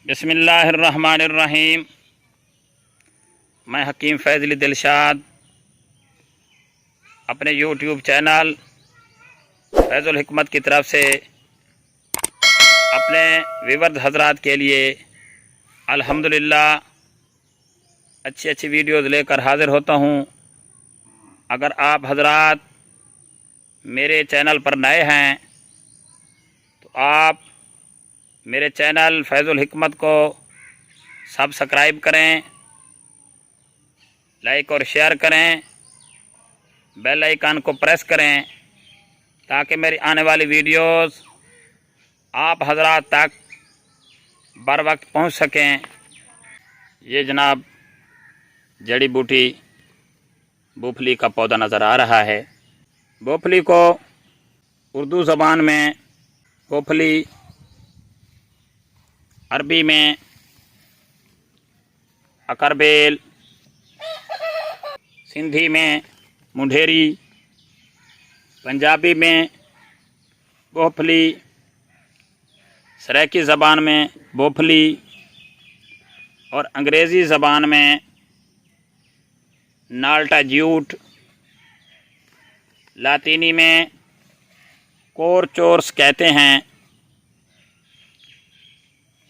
بسم اللہ الرحمن الرحیم۔ میں حکیم فیض علی دلشاد اپنے یوٹیوب چینل فیض الحکمت کی طرف سے اپنے ویورز حضرات کے لیے الحمدللہ اچھی ویڈیوز لے کر حاضر ہوتا ہوں۔ اگر آپ حضرات میرے چینل پر نئے ہیں تو آپ میرے چینل فیض الحکمت کو سبسکرائب کریں، لائک اور شیئر کریں، بیل آئیکن کو پریس کریں تاکہ میری آنے والی ویڈیوز آپ حضرات تک بر وقت پہنچ سکیں۔ یہ جناب جڑی بوٹی بوپھلی کا پودا نظر آ رہا ہے۔ بوپھلی کو اردو زبان میں بوپھلی، عربی میں اکربیل، سندھی میں منڈھیری، پنجابی میں بوپھلی، سرائکی زبان میں بوپھلی اور انگریزی زبان میں نالٹا جیوٹ، لاطینی میں کورچورس کہتے ہیں۔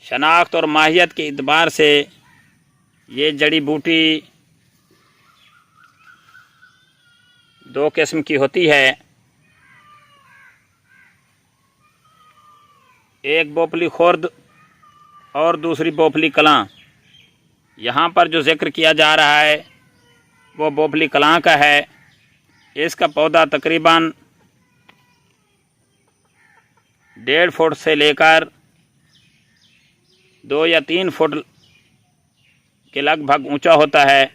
شناخت اور ماہیت کے اعتبار سے یہ جڑی بوٹی دو قسم کی ہوتی ہے، ایک بوپھلی خرد اور دوسری بوپھلی کلاں۔ یہاں پر جو ذکر کیا جا رہا ہے وہ بوپھلی کلاں کا ہے۔ اس کا پودا تقریباً 1.5 فٹ سے لے کر 2 یا 3 فٹ کے لگ بھگ اونچا ہوتا ہے۔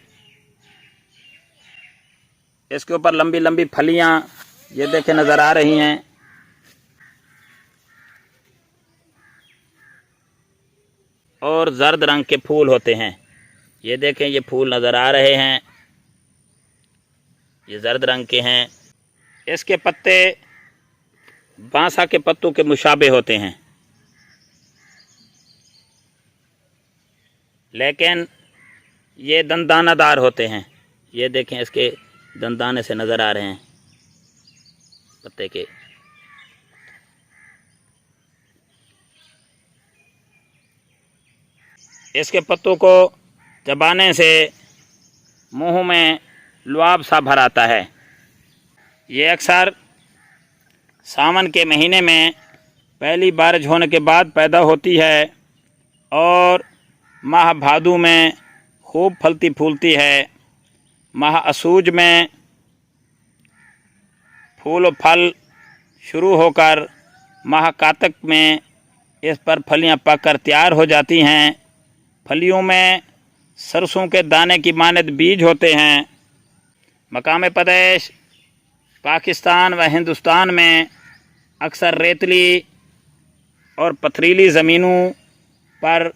اس کے اوپر لمبی لمبی پھلیاں یہ دیکھیں نظر آ رہی ہیں، اور زرد رنگ کے پھول ہوتے ہیں۔ یہ دیکھیں یہ پھول نظر آ رہے ہیں، یہ زرد رنگ کے ہیں۔ اس کے پتے بانسا کے پتوں کے مشابہ ہوتے ہیں، لیکن یہ دندانہ دار ہوتے ہیں۔ یہ دیکھیں اس کے دندانے سے نظر آ رہے ہیں پتے کے۔ اس کے پتوں کو چبانے سے منہ میں لعاب سا بھر آتا ہے۔ یہ اکثر ساون کے مہینے میں پہلی بارش ہونے کے بعد پیدا ہوتی ہے اور ماہ بھادو میں خوب پھلتی پھولتی ہے۔ ماہ اسوج میں پھول و پھل شروع ہو کر ماہ کاتک میں اس پر پھلیاں پک کر تیار ہو جاتی ہیں۔ پھلیوں میں سرسوں کے دانے کی مانند بیج ہوتے ہیں۔ مقام پیدائش پاکستان و ہندوستان میں اکثر ریتلی اور پتھریلی زمینوں پر،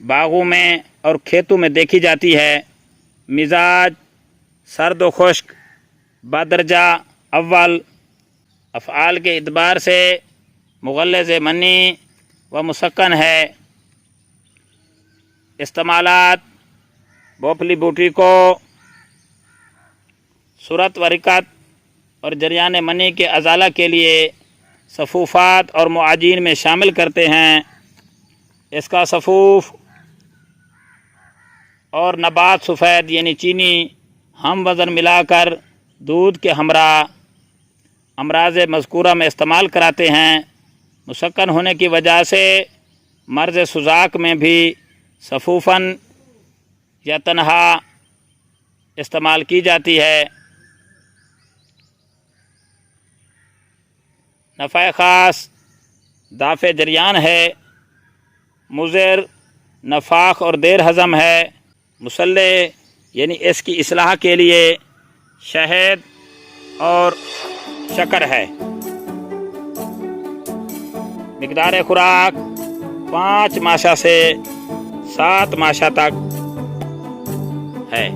باغوں میں اور کھیتوں میں دیکھی جاتی ہے۔ مزاج سرد و خشک، بدرجہ اول، افعال کے اعتبار سے مغلظ منی و مسکن ہے۔ استعمالات: بوپھلی بوٹی کو صورت و رکت اور جریان منی کے ازالہ کے لیے صفوفات اور معاجین میں شامل کرتے ہیں۔ اس کا صفوف اور نبات سفید یعنی چینی ہم وزن ملا کر دودھ کے ہمراہ امراض مذکورہ میں استعمال کراتے ہیں۔ مسکن ہونے کی وجہ سے مرض سوزاک میں بھی صفوفاً یا تنہا استعمال کی جاتی ہے۔ نفع خاص دافع جریان ہے، مضر، نفاخ اور دیر ہضم ہے۔ مسلح یعنی اس کی اصلاح کے لیے شہد اور شکر ہے۔ مقدار خوراک 5 ماشا سے 7 ماشا تک ہے۔